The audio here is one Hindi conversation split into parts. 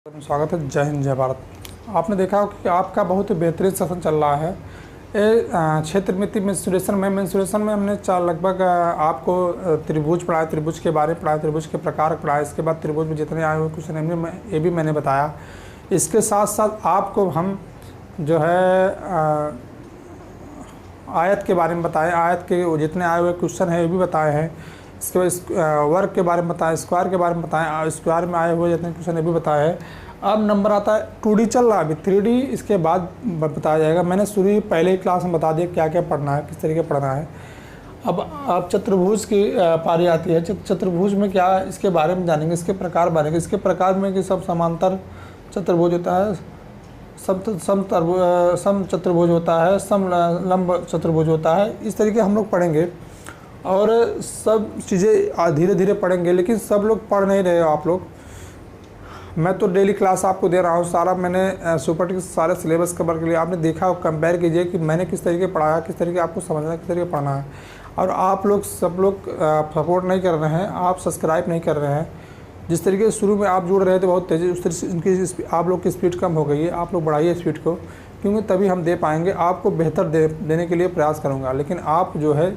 स्वागत है। जय हिंद, जय भारत। आपने देखा हो कि आपका बहुत ही बेहतरीन सेशन चल रहा है। क्षेत्र मिति मेंसुरेशन में हमने लगभग आपको त्रिभुज पढ़ाया, त्रिभुज के बारे में पढ़ाया, त्रिभुज के प्रकार पढ़ाया। इसके बाद त्रिभुज में जितने आए हुए क्वेश्चन ये भी मैंने बताया। इसके साथ साथ आपको हम जो है आयत के बारे में बताए, आयत के जितने आए हुए क्वेश्चन हैं ये भी बताए हैं। इसके बाद वर्ग के बारे में बताएं, स्क्वायर के बारे में बताएं, स्क्वायर में आए हुए जितने क्वेश्चन ये भी बताए हैं। अब नंबर आता है 2D चल रहा है, अभी 3D इसके बाद बताया जाएगा। मैंने शुरू पहले ही क्लास में बता दिया क्या क्या पढ़ना है, किस तरीके पढ़ना है। अब चतुर्भुज की पारी आती है। चतुर्भुज में क्या, इसके बारे में जानेंगे, इसके प्रकार बनेंगे। इसके प्रकार में कि सब समांतर चतुर्भुज होता है, सम चतुर्भुज होता है, समलंब चतुर्भुज होता है। इस तरीके हम लोग पढ़ेंगे और सब चीज़ें धीरे धीरे पढ़ेंगे। लेकिन सब लोग पढ़ नहीं रहे हो आप लोग। मैं तो डेली क्लास आपको दे रहा हूँ, सारा मैंने सुपर टिक सारे सिलेबस कवर के लिए आपने देखा, कंपेयर कीजिए कि मैंने किस तरीके पढ़ाया, किस तरीके आपको समझना है, किस तरीके पढ़ना है। और आप लोग सब लोग सपोर्ट नहीं कर रहे हैं, आप सब्सक्राइब नहीं कर रहे हैं। जिस तरीके से शुरू में आप जुड़ रहे थे बहुत तेज़ी, उस तरीके से इनकी आप लोग की स्पीड कम हो गई है। आप लोग बढ़ाइए स्पीड को, क्योंकि तभी हम दे पाएंगे। आपको बेहतर देने के लिए प्रयास करूँगा, लेकिन आप जो है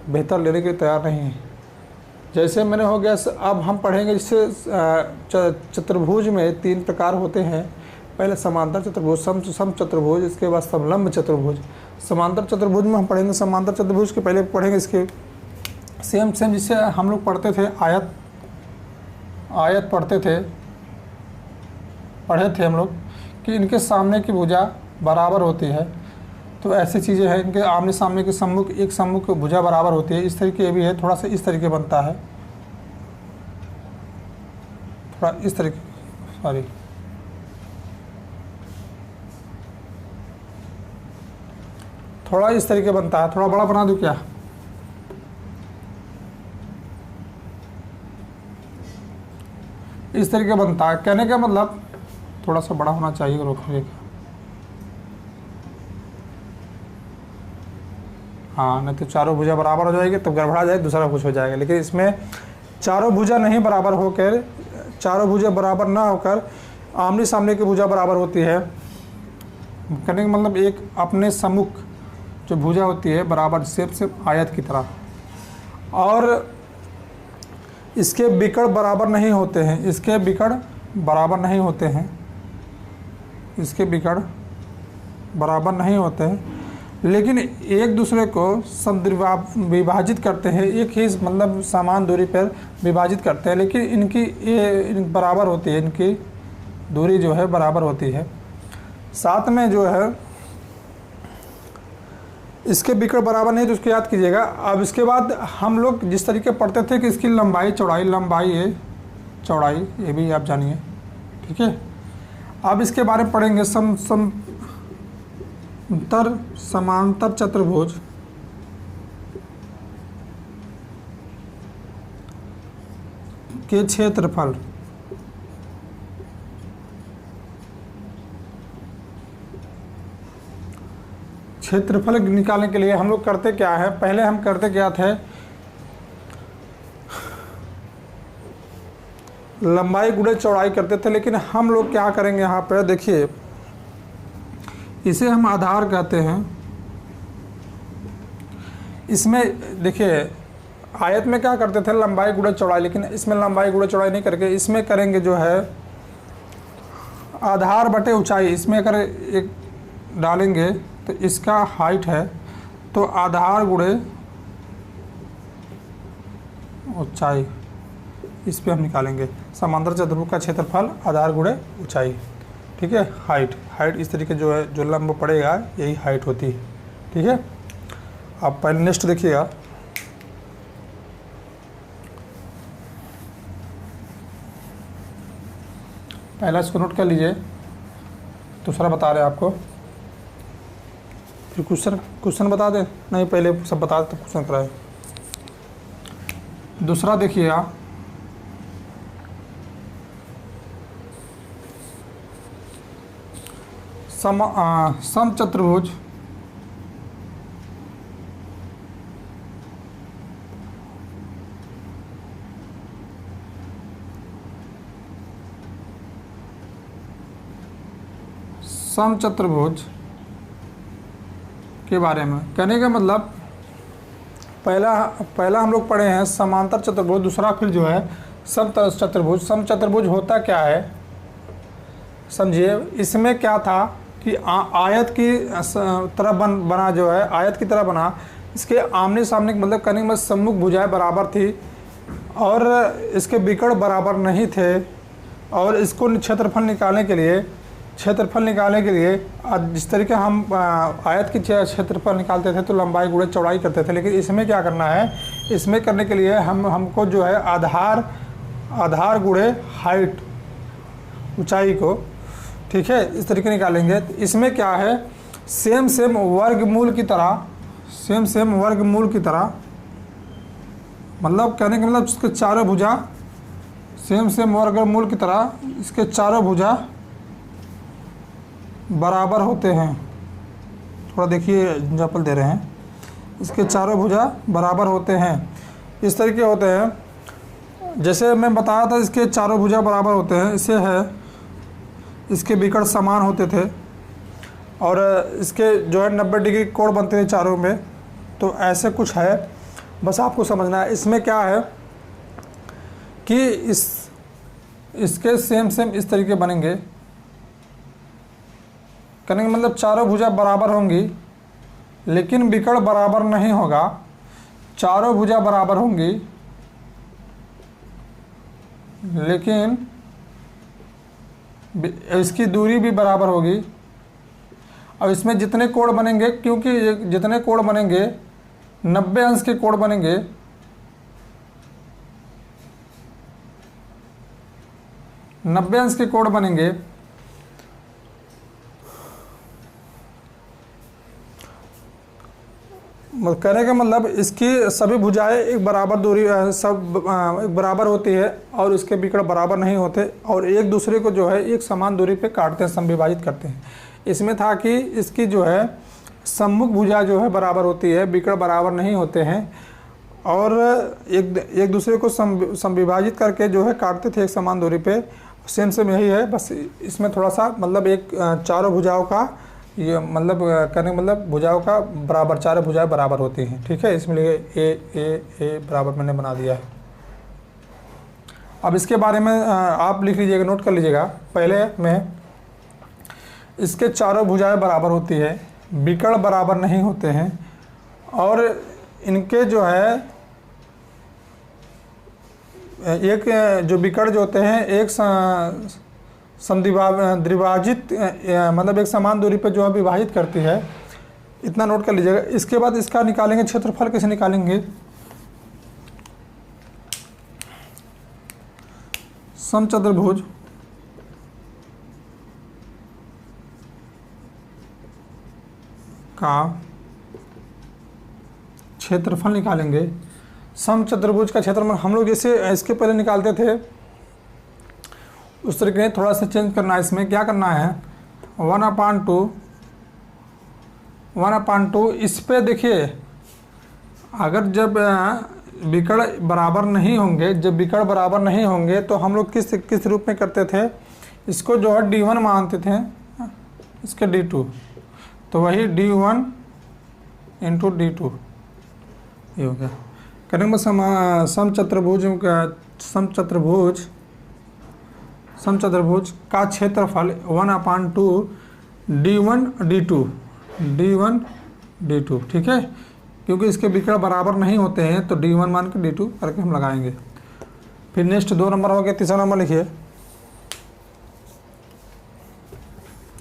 बेहतर लेने के लिए तैयार नहीं है। जैसे मैंने हो गया, अब हम पढ़ेंगे। जैसे चतुर्भुज में 3 प्रकार होते हैं। पहले समांतर चतुर्भुज, सम चतुर्भुज, इसके बाद समलंब चतुर्भुज। समांतर चतुर्भुज में हम पढ़ेंगे, समांतर चतुर्भुज के पहले पढ़ेंगे इसके सेम जिससे हम लोग पढ़ते थे आयत पढ़े थे हम लोग कि इनके सामने की भुजा बराबर होती है। तो ऐसी चीज़ें हैं, इनके आमने सामने के सम्मुख, एक सम्मुख भुजा बराबर होती है। इस तरीके भी है, थोड़ा सा इस तरीके बनता है, थोड़ा इस तरीके, सॉरी थोड़ा इस तरीके बनता है। थोड़ा बड़ा बना दूं क्या? इस तरीके बनता है। कहने का मतलब थोड़ा सा बड़ा होना चाहिए। रोकने हाँ, नहीं तो चारों भुजा बराबर हो जाएगी तो गड़बड़ा जाए, दूसरा कुछ हो जाएगा। लेकिन इसमें चारों भुजा नहीं बराबर होकर, चारों भुजा बराबर ना होकर आमने सामने की भुजा बराबर होती है। कहने का मतलब एक अपने सम्मुख जो भुजा होती है बराबर, से आयत की तरह। और इसके बिकड़ बराबर नहीं होते हैं, इसके बिकड़ बराबर नहीं होते हैं, इसके बिकड़ बराबर नहीं होते हैं, लेकिन एक दूसरे को विभाजित करते हैं। एक ही मतलब समान दूरी पर विभाजित करते हैं, लेकिन इनकी बराबर होती है, इनकी दूरी जो है बराबर होती है। साथ में जो है इसके बिकड़ बराबर नहीं, तो उसको याद कीजिएगा। अब इसके बाद हम लोग जिस तरीके पढ़ते थे कि इसकी लंबाई चौड़ाई, लंबाई है चौड़ाई, ये भी आप जानिए, ठीक है। अब इसके बारे में पढ़ेंगे। समांतर चतुर्भुज के क्षेत्रफल, क्षेत्रफल निकालने के लिए हम लोग करते क्या है, पहले हम करते क्या थे, लंबाई गुणे चौड़ाई करते थे। लेकिन हम लोग क्या करेंगे, यहाँ पर देखिए, इसे हम आधार कहते हैं। इसमें देखिए, आयत में क्या करते थे, लंबाई गुणे चौड़ाई, लेकिन इसमें लंबाई गुणे चौड़ाई नहीं करके इसमें करेंगे जो है आधार बटे ऊंचाई। इसमें अगर एक डालेंगे तो इसका हाइट है, तो आधार गुणे ऊंचाई, इस पे हम निकालेंगे समांतर चतुर्भुज का क्षेत्रफल, आधार गुणे ऊंचाई, ठीक है। हाइट इस तरीके जो है, जो लंब पड़ेगा यही हाइट होती है, ठीक है। अब पहले नेक्स्ट देखिएगा। पहला इसको नोट कर लीजिए, दूसरा बता रहे हैं आपको, फिर क्वेश्चन बता दें। नहीं, पहले सब बता दें तो क्वेश्चन कराए। दूसरा देखिएगा, सम चतुर्भुज समचतुर्भुज के बारे में। कहने का मतलब पहला हम लोग पढ़े हैं समांतर चतुर्भुज, दूसरा फिर जो है समचतुर्भुज। समचतुर्भुज होता क्या है समझिए। इसमें क्या था कि आयत की तरह बना, जो है आयत की तरह बना, इसके आमने सामने मतलब कहने का मतलब सम्मुख भुजाएं बराबर थी और इसके विकर्ण बराबर नहीं थे, और इसको क्षेत्रफल निकालने के लिए जिस तरीके हम आयत की क्षेत्रफल निकालते थे तो लंबाई गुणे चौड़ाई करते थे, लेकिन इसमें क्या करना है, इसमें करने के लिए हमको जो है आधार गुणे हाइट, ऊंचाई को, ठीक है, इस तरीके निकालेंगे। तो इसमें क्या है, सेम वर्गमूल की तरह, मतलब कहने का मतलब इसके चारों भुजा सेम वर्गमूल की तरह इसके चारों भुजा बराबर होते हैं। थोड़ा देखिए एग्जाम्पल दे रहे हैं, इसके चारों भुजा बराबर होते हैं, इस तरीके होते हैं। जैसे मैं बताया था इसके चारों भुजा बराबर होते हैं, इसे है इसके विकर्ण समान होते थे और इसके जो है 90 डिग्री कोण बनते थे चारों में। तो ऐसे कुछ है, बस आपको समझना है। इसमें क्या है कि इसके सेम इस तरीके बनेंगे। कहने का मतलब चारों भुजा बराबर होंगी लेकिन विकर्ण बराबर नहीं होगा। चारों भुजा बराबर होंगी लेकिन इसकी दूरी भी बराबर होगी। और इसमें जितने कोण बनेंगे, क्योंकि जितने कोण बनेंगे 90 अंश के कोण बनेंगे, 90 अंश के कोण बनेंगे। कहने का मतलब इसकी सभी भुजाएं एक बराबर दूरी एक बराबर होती है और इसके विकर्ण बराबर नहीं होते और एक दूसरे को जो है एक समान दूरी पे काटते हैं, समविभाजित करते हैं। इसमें था कि इसकी जो है सम्मुख भुजा जो है बराबर होती है, विकर्ण बराबर नहीं होते हैं और एक दूसरे को समविभाजित करके जो है काटते थे एक समान दूरी पे। सेम यही है, बस इसमें थोड़ा सा मतलब एक चारों भुजाओं का ये मतलब करने का मतलब भुजाओं का बराबर, चारों भुजाएं बराबर होती हैं, ठीक है। इसमें ए बराबर मैंने बना दिया है। अब इसके बारे में आप लिख लीजिएगा, नोट कर लीजिएगा। पहले में इसके चारों भुजाएं बराबर होती है, विकर्ण बराबर नहीं होते हैं और इनके जो है एक जो विकर्ण जो होते हैं एक द्विभाजित मतलब एक समान दूरी पे जो है विभाजित करती है। इतना नोट कर लीजिएगा। इसके बाद इसका निकालेंगे क्षेत्रफल। कैसे निकालेंगे, समचतुर्भुज का क्षेत्रफल निकालेंगे। समचतुर्भुज का क्षेत्रफल हम लोग जैसे इसके पहले निकालते थे उस तरीके थोड़ा सा चेंज करना है। इसमें क्या करना है, 1/2 इस पे देखिए, अगर जब विकर्ण बराबर नहीं होंगे, तो हम लोग किस रूप में करते थे, इसको जो है D1 मानते थे, इसके D2, तो वही D1 इंटू D2 ये हो गया। करने में समचतुर्भुज का क्षेत्रफल 1/2 D1 D2, ठीक है। क्योंकि इसके विकर्ण बराबर नहीं होते हैं तो D1 मान के D2 करके हम लगाएंगे। फिर नेक्स्ट 2 नंबर हो गया, तीसरा नंबर लिखिए।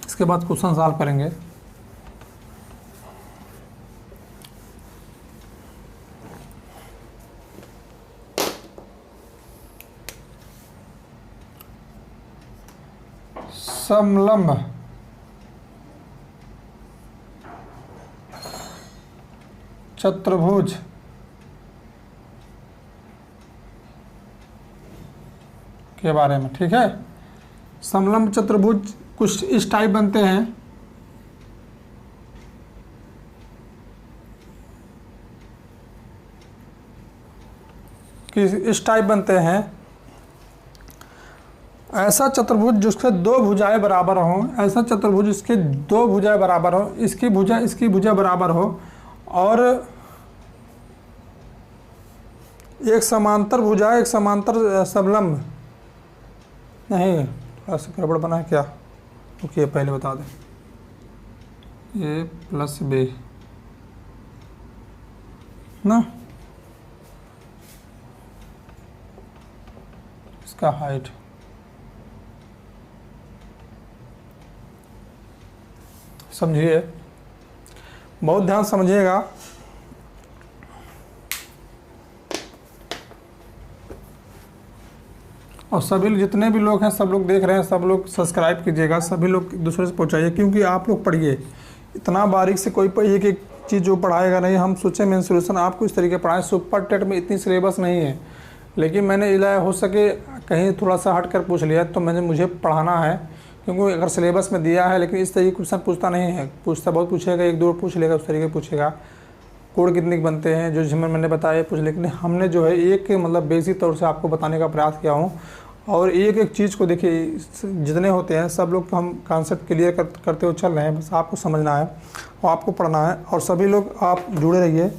इसके बाद क्वेश्चन सॉल्व करेंगे। समलंब चतुर्भुज के बारे में, ठीक है। समलंब चतुर्भुज कुछ इस टाइप बनते हैं। कि इस टाइप बनते हैं। ऐसा चतुर्भुज जिसके दो भुजाएं बराबर हों, ऐसा चतुर्भुज जिसके दो भुजाएं बराबर हो, इसकी भुजा बराबर हो और एक समांतर भुजा एक समांतर समलंब, नहीं थोड़ा सा गड़बड़ बना है क्या, ओके पहले बता दें, ए प्लस बी ना, इसका हाइट समझिए, बहुत ध्यान समझिएगा। और सभी जितने भी लोग हैं, सब लोग देख रहे हैं, सब लोग सब्सक्राइब कीजिएगा, सभी लोग एक दूसरे से पहुंचाइए, क्योंकि आप लोग पढ़िए, इतना बारीक से कोई एक एक चीज़ जो पढ़ाएगा नहीं। हम सोचे मेन सोल्यूशन आपको इस तरीके पढ़ाएं, सुपर टेट में इतनी सिलेबस नहीं है, लेकिन मैंने इलाज हो सके कहीं थोड़ा सा हट कर पूछ लिया, तो मुझे पढ़ाना है, क्योंकि अगर सिलेबस में दिया है, लेकिन इस तरीके क्वेश्चन पूछता नहीं है, पूछता बहुत पूछेगा, एक दो पूछ लेगा, उस तरीके पूछेगा, कोड कितने के बनते हैं जो जिसमें मैंने बताया पूछ, लेकिन हमने जो है एक मतलब बेसिक तौर से आपको बताने का प्रयास किया हूँ। और एक एक चीज़ को देखिए, जितने होते हैं सब लोग हम कॉन्सेप्ट क्लियर करते हुए चल रहे हैं, बस आपको समझना है और आपको पढ़ना है, और सभी लोग आप जुड़े रहिए।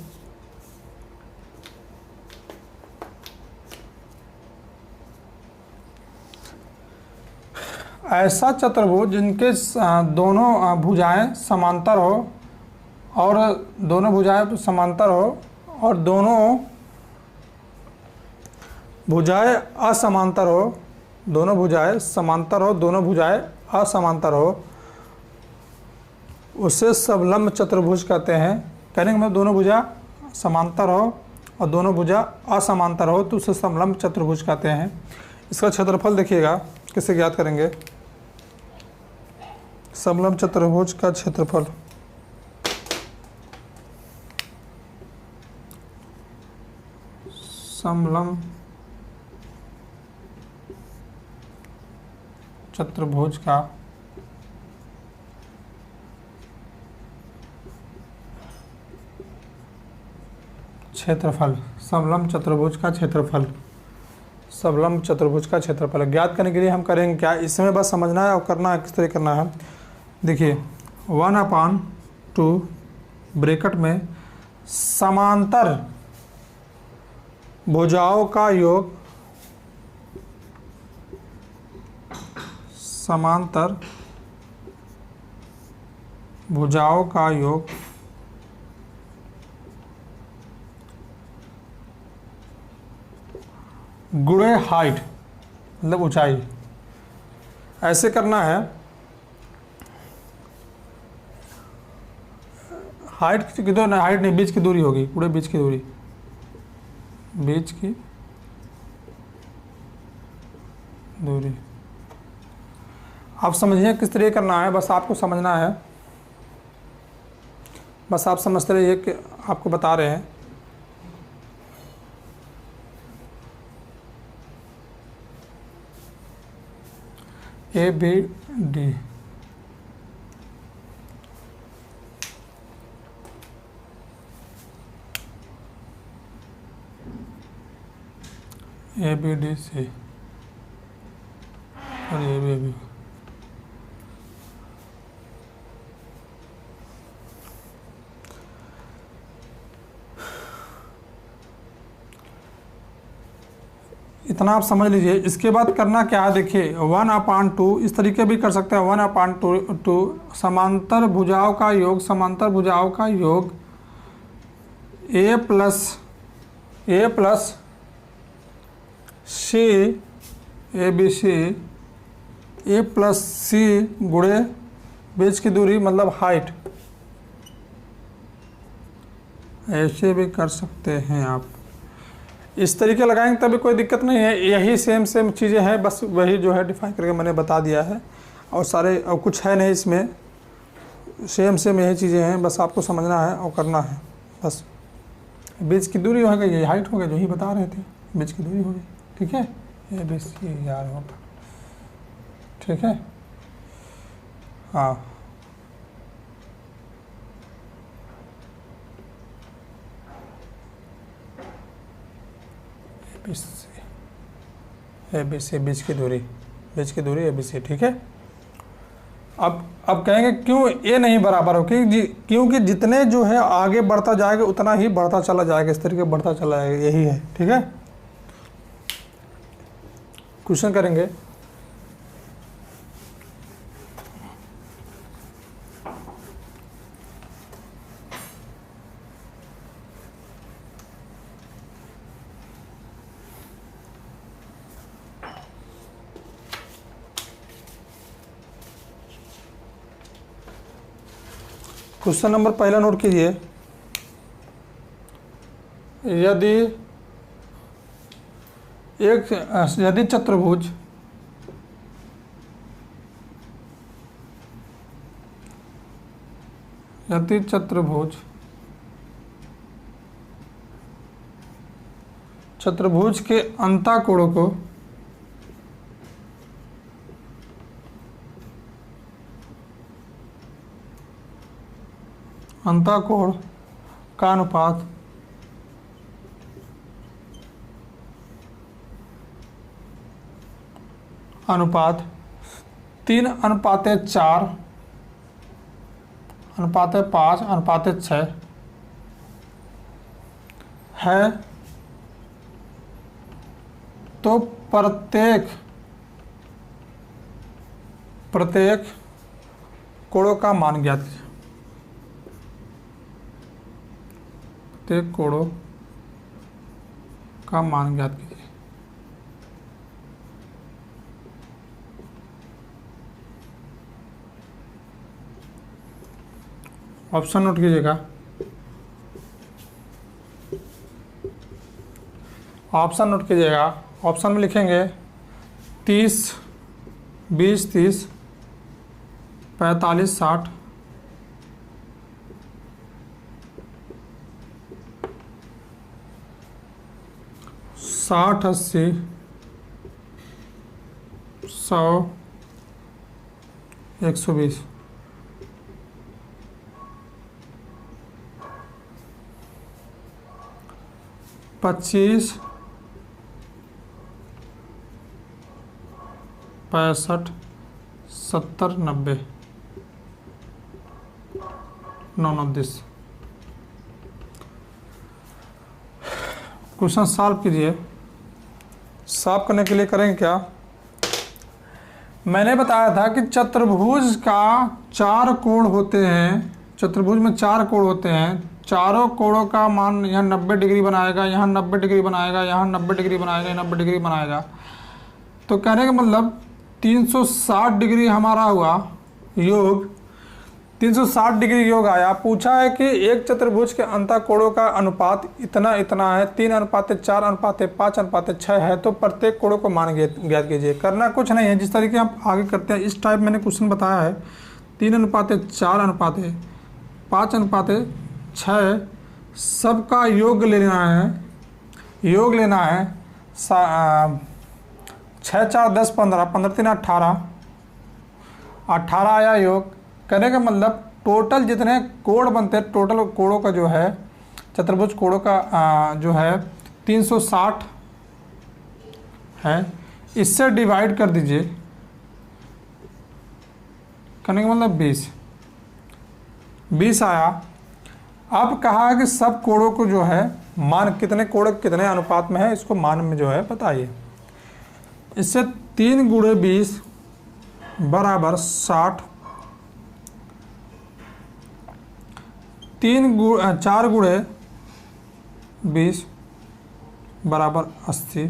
ऐसा चतुर्भुज जिनके दोनों भुजाएं समांतर हो और दोनों भुजाएं समांतर हो और दोनों भुजाएं असमांतर हो, दोनों भुजाएं समांतर हो, दोनों भुजाएं असमांतर हो, उसे समलंब चतुर्भुज कहते हैं। कहने का मतलब दोनों भुजा समांतर हो और दोनों भुजा असमांतर हो तो उसे समलंब चतुर्भुज कहते हैं। इसका क्षेत्रफल देखिएगा कैसे ज्ञात करेंगे। समलंब चतुर्भुज का क्षेत्रफल समलंब चतुर्भुज का क्षेत्रफल, समलंब चतुर्भुज का क्षेत्रफल, समलंब चतुर्भुज का क्षेत्रफल ज्ञात करने के लिए हम करेंगे क्या, इसमें बस समझना है और करना है, किस तरह करना है। देखिए 1/2 ब्रैकेट में समांतर भुजाओं का योग, समांतर भुजाओं का योग गुणे हाइट, मतलब ऊंचाई, ऐसे करना है। हाइट कितनी, हाइट नहीं, बीच की दूरी होगी, पूरे बीच की दूरी, बीच की दूरी। आप समझिए किस तरह करना है, बस आपको समझना है, बस आप समझते रहिए कि आपको बता रहे हैं। A B D, A B D C और ए बी बी। इतना आप समझ लीजिए। इसके बाद करना क्या है, देखिए 1/2 इस तरीके भी कर सकते हैं। 1/2 समांतर भुजाओं का योग, समांतर भुजाओं का योग A plus C, A B C, A plus C गुणे बीच की दूरी मतलब हाइट, ऐसे भी कर सकते हैं आप। इस तरीके लगाएंगे तभी कोई दिक्कत नहीं है। यही सेम चीज़ें हैं, बस वही जो है डिफाइन करके मैंने बता दिया है, और सारे और कुछ है नहीं इसमें, सेम यही चीज़ें हैं, बस आपको समझना है और करना है। बस बीच की दूरी हो गई, ये हाइट हो गई, जो ही बता रहे थे, बीच की दूरी हो गई, ठीक है। ये बीच यार होता, ठीक है, हाँ। ए बी सी बीच की दूरी बीच की दूरी ABC, ठीक है। अब कहेंगे क्यों ए नहीं बराबर हो, क्योंकि जितने जो है आगे बढ़ता जाएगा उतना ही बढ़ता चला जाएगा, इस तरीके बढ़ता चला जाएगा, यही है, ठीक है। क्वेश्चन करेंगे। क्वेश्चन नंबर पहला नोट कीजिए। यदि चतुर्भुज चतुर्भुज के अंतःकोणों को अंतःकोण का अनुपात 3:4 अनुपात 5 अनुपात 6 है, तो प्रत्येक कोणों का मान ज्ञात कीजिए। प्रत्येक कोणों का मान ज्ञात कीजिए। ऑप्शन नोट कीजिएगा। ऑप्शन में लिखेंगे 30, 20, 30, 45, 60, 60, 80, 100, 120। पच्चीस, 65, 70, 90, 9, 10। क्वेश्चन सॉल्व कीजिए। सॉल्व करने के लिए करेंगे क्या, मैंने बताया था कि चतुर्भुज का 4 कोण होते हैं, चतुर्भुज में 4 कोण होते हैं। चारों कोणों का मान यहाँ 90 डिग्री बनाएगा, यहाँ 90 डिग्री बनाएगा, यहाँ 90 डिग्री बनाएगा, 90 डिग्री बनाएगा। तो कहने का मतलब 360 डिग्री हमारा हुआ योग, 360 डिग्री योग आया। पूछा है कि एक चतुर्भुज के अंतःकोणों का अनुपात इतना है, 3:4:5:6 है, तो प्रत्येक कोणों को मान ज्ञात कीजिए। करना कुछ नहीं है, जिस तरीके आप आगे करते हैं इस टाइप मैंने क्वेश्चन बताया है। 3:4:5:6 सबका योग लेना है। 6, 4, 10, 15, 15, 3, 18 आया योग। करने का मतलब टोटल जितने कोण बनते हैं, टोटल कोणों का जो है, चतुर्भुज कोणों का जो है 360 है। इससे डिवाइड कर दीजिए, करने का मतलब 20 आया। अब कहा है कि सब कोणों को जो है मान, कितने कोण कितने अनुपात में है, इसको मान में जो है बताइए। इससे 3 × 20 बराबर 60, 4 × 20 बराबर 80,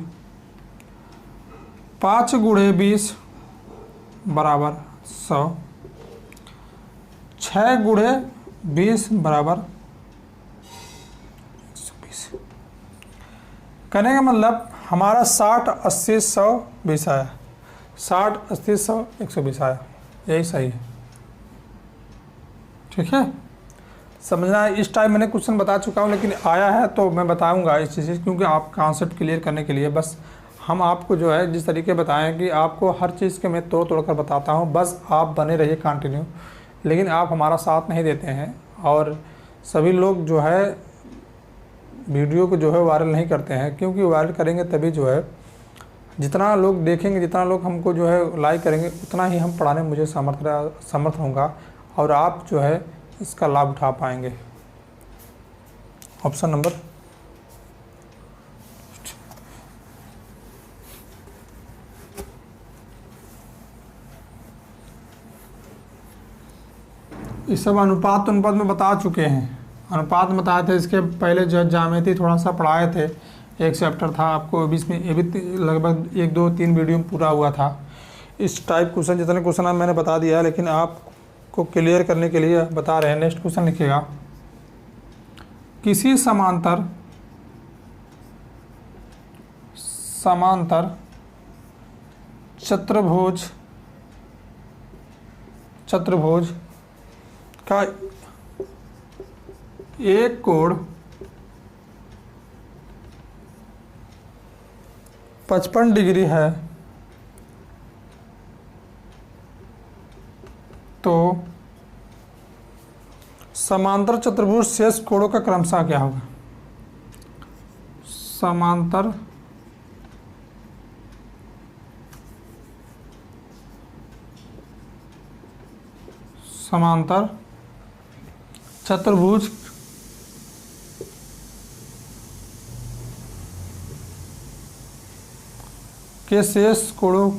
5 × 20 बराबर 100, 6 × 20 बराबर 120। कहने का मतलब हमारा 60, 80, 100, 20 आया। 60, 80, 100, 120 आया, यही सही है, ठीक है। समझना है, इस टाइम मैंने क्वेश्चन बता चुका हूँ, लेकिन आया है तो मैं बताऊंगा इस चीज़, क्योंकि आप कॉन्सेप्ट क्लियर करने के लिए बस हम आपको जो है जिस तरीके बताएं कि आपको हर चीज़ के मैं तोड़ कर बताता हूँ, बस आप बने रहिए कंटिन्यू। लेकिन आप हमारा साथ नहीं देते हैं और सभी लोग जो है वीडियो को जो है वायरल नहीं करते हैं, क्योंकि वायरल करेंगे तभी जो है जितना लोग देखेंगे, जितना लोग हमको जो है लाइक करेंगे, उतना ही हम पढ़ाने में मुझे समर्थ होऊंगा और आप जो है इसका लाभ उठा पाएंगे। ऑप्शन नंबर ये सब अनुपात में बता चुके हैं। अनुपात में बताए थे, इसके पहले जो ज्यामिति थोड़ा सा पढ़ाए थे, एक चैप्टर था आपको बीच में, ये भी लगभग 1 2 3 वीडियो में पूरा हुआ था। इस टाइप क्वेश्चन जितने क्वेश्चन मैंने बता दिया है, लेकिन आपको क्लियर करने के लिए बता रहे हैं। नेक्स्ट क्वेश्चन लिखिएगा, किसी समांतर चतुर्भुज का एक कोण 55 डिग्री है तो समांतर चतुर्भुज शेष कोणों का क्रमशः क्या होगा? समांतर चतुर्भुज के शेष कोण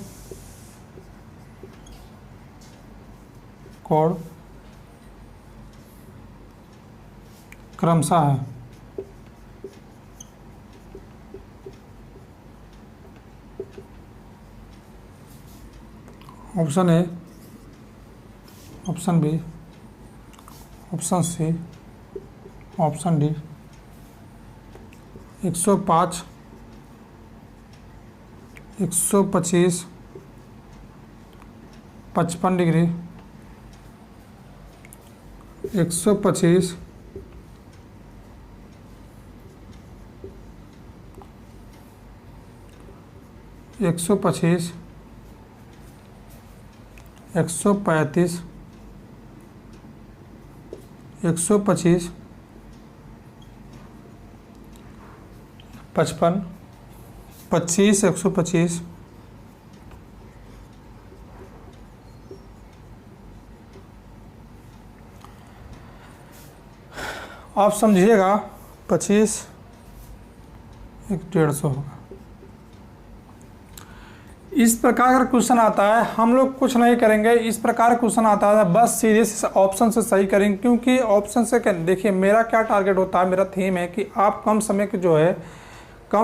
क्रमशः है। Option A, option B, option C, option D. 105, 125, 55 degree, 125, 135, 125, 125, 55, 25, 125, आप समझिएगा 25, 150 होगा। इस प्रकार का क्वेश्चन आता है, हम लोग कुछ नहीं करेंगे। इस प्रकार क्वेश्चन आता है, बस सीधे से ऑप्शन से सही करेंगे, क्योंकि ऑप्शन से देखिए मेरा क्या टारगेट होता है, मेरा थीम है कि आप कम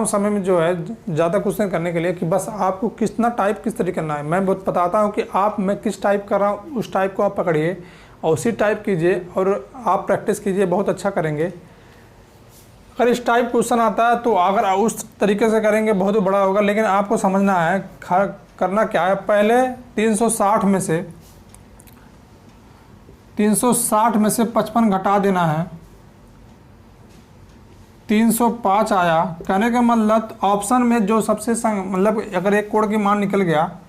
समय में जो है ज़्यादा क्वेश्चन करने के लिए, कि बस आपको कितना टाइप किस तरीके करना है। मैं बहुत बताता हूँ कि मैं किस टाइप कर रहा हूँ, उस टाइप को आप पकड़िए और उसी टाइप कीजिए और आप प्रैक्टिस कीजिए, बहुत अच्छा करेंगे। अगर इस टाइप क्वेश्चन आता है तो अगर उस तरीके से करेंगे बहुत बड़ा होगा, लेकिन आपको समझना है करना क्या है। पहले 360 में से 55 घटा देना है, 305 आया। कहने का मतलब ऑप्शन में जो सबसे मतलब अगर एक कोण की मान निकल गया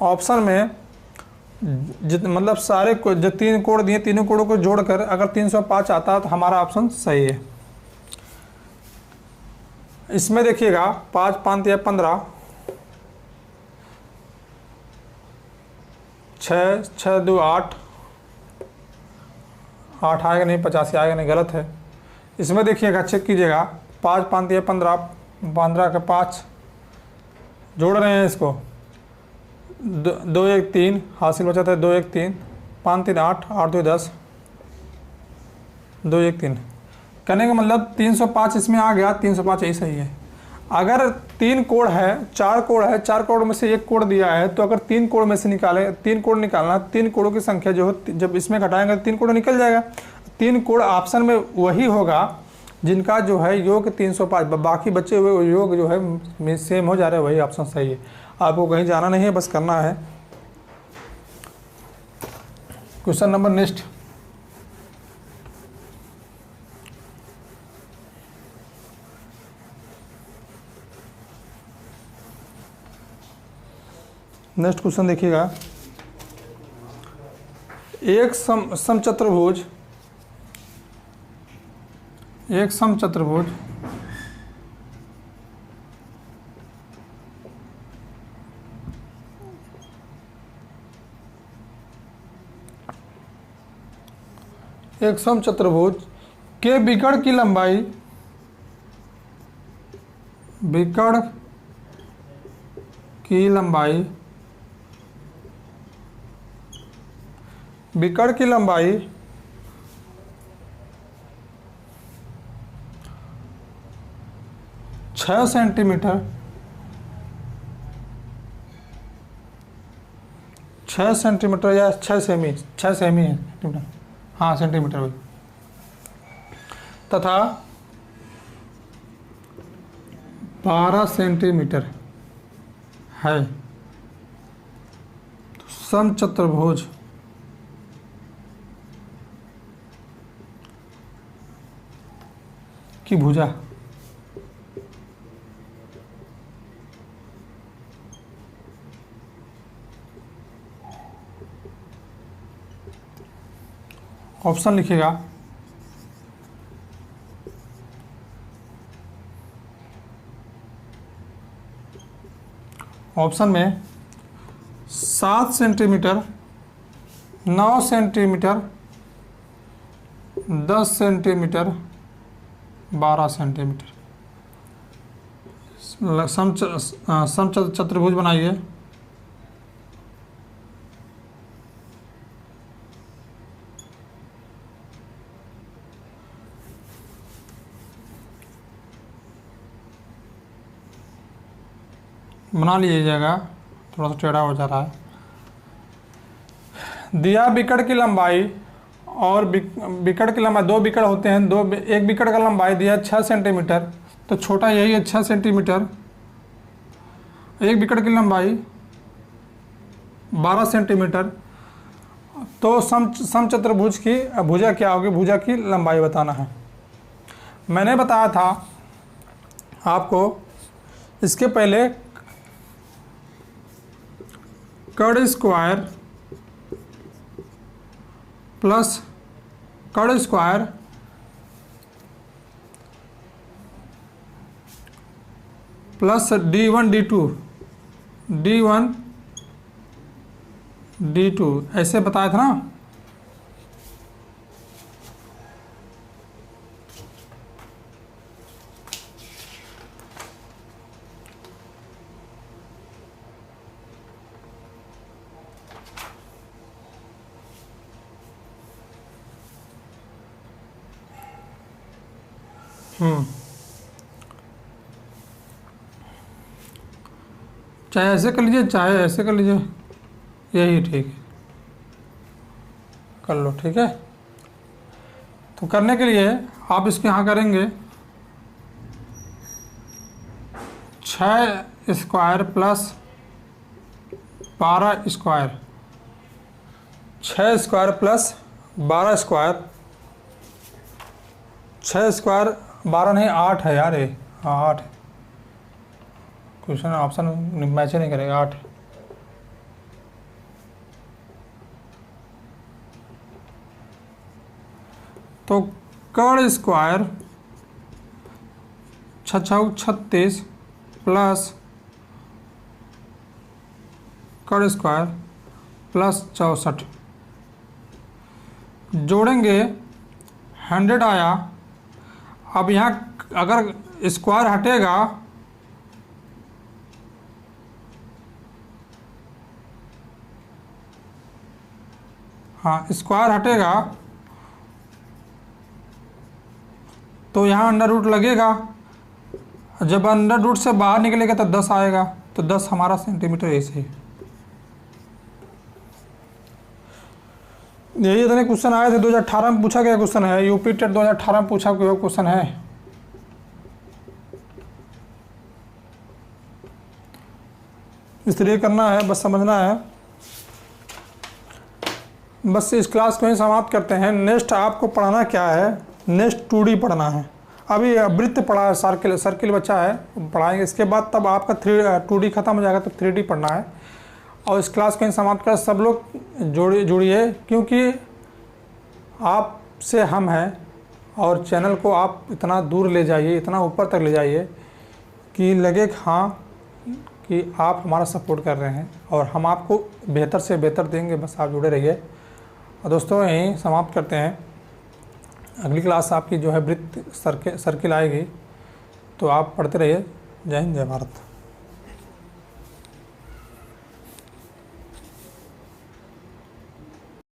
ऑप्शन में, मतलब सारे जो 3 कोण दिए, तीनों कोणों को जोड़कर अगर 305 आता है तो हमारा ऑप्शन सही है। इसमें देखिएगा 5 5 या 15, 6 6 2 8 आएगा नहीं, 85 आएगा नहीं, गलत है। इसमें देखिएगा, चेक कीजिएगा, 5 5 या 15, 15 के 5 जोड़ रहे हैं इसको, 2 1 3 हासिल बचा था, 2 1 3, 5 3 8, 8 2 10, 2 1 3। कहने का मतलब 305 इसमें आ गया, 305 यही सही है। अगर 3 कोण है, 4 कोण है, 4 कोण में से एक कोण दिया है, तो अगर 3 कोण में से 3 कोण निकालना, 3 कोणों की संख्या जो है जब इसमें घटाएंगे तो 3 कोण निकल जाएगा। 3 कोण ऑप्शन में वही होगा जिनका जो है योग 305, बाकी बचे हुए योग जो है सेम हो जा रहा है, वही ऑप्शन सही है। आपको कहीं जाना नहीं है, बस करना है। क्वेश्चन नंबर नेक्स्ट, क्वेश्चन देखिएगा, एक समचतुर्भुज एक समचतुर्भुज के विकर्ण की लंबाई, विकर्ण की लंबाई, विकर्ण की लंबाई 6 सेंटीमीटर, 6 सेंटीमीटर या 6 सेमी, 6 सेमी है सेंटीमीटर, हाँ सेंटीमीटर भाई, तथा 12 सेंटीमीटर है। समचतुर्भुज की भुजा ऑप्शन लिखिएगा। ऑप्शन में 7 सेंटीमीटर, 9 सेंटीमीटर, 10 सेंटीमीटर, 12 सेंटीमीटर। समचतुर्भुज बनाइए। बना लीजिएगा, थोड़ा सा टेढ़ा हो जा रहा है। दिया विकर्ण की लंबाई और विकर्ण की लंबाई, दो विकर्ण होते हैं, एक विकर्ण का लंबाई दिया 6 सेंटीमीटर, तो छोटा यही है 6 सेंटीमीटर। एक विकर्ण की लंबाई 12 सेंटीमीटर, तो समचतुर्भुज की भुजा क्या होगी, भुजा की लंबाई बताना है। मैंने बताया था आपको इसके पहले कर्ण स्क्वायर प्लस कर्ण square plus D1 D2 D1 D2 ऐसे बताया था ना। चाहे ऐसे कर लीजिए, चाहे ऐसे कर लीजिए, यही ठीक है, कर लो, ठीक है। तो करने के लिए आप इसके यहाँ करेंगे 6 square plus 12 square, 6 square plus 12 square, 6 square 12 नहीं 8 है यार, ये हाँ 8 है, क्वेश्चन ऑप्शन मैच ही नहीं करेगा, 8। तो कर्ण स्क्वायर 36 प्लस कर्ण स्क्वायर प्लस 64 जोड़ेंगे 100 आया। अब यहाँ अगर स्क्वायर हटेगा हाँ स्क्वायर हटेगा तो यहाँ अंडर रूट लगेगा, जब अंडर रूट से बाहर निकलेगा तो 10 आएगा, तो 10 हमारा सेंटीमीटर ऐसे ही। यही इतने क्वेश्चन आए थे, 2018 में पूछा गया क्वेश्चन है, यूपी टेट 2018 में पूछा गया क्वेश्चन है। इसलिए करना है, बस समझना है। बस इस क्लास को ही समाप्त करते हैं। नेक्स्ट आपको पढ़ाना क्या है, नेक्स्ट 2D पढ़ना है। अभी वृत्त पढ़ा है, सर्किल बचा है, पढ़ाएंगे। इसके बाद तब आपका 2D खत्म हो जाएगा, तो 3D पढ़ना है। और इस क्लास को ही समाप्त कर, सब लोग जुड़िए, क्योंकि आपसे हम हैं, और चैनल को आप इतना दूर ले जाइए, इतना ऊपर तक ले जाइए कि लगे हाँ कि आप हमारा सपोर्ट कर रहे हैं, और हम आपको बेहतर से बेहतर देंगे। बस आप जुड़े रहिए। और दोस्तों यहीं समाप्त करते हैं। अगली क्लास आपकी जो है वृत्त सर्किल आएगी, तो आप पढ़ते रहिए। जय हिंद, जय भारत।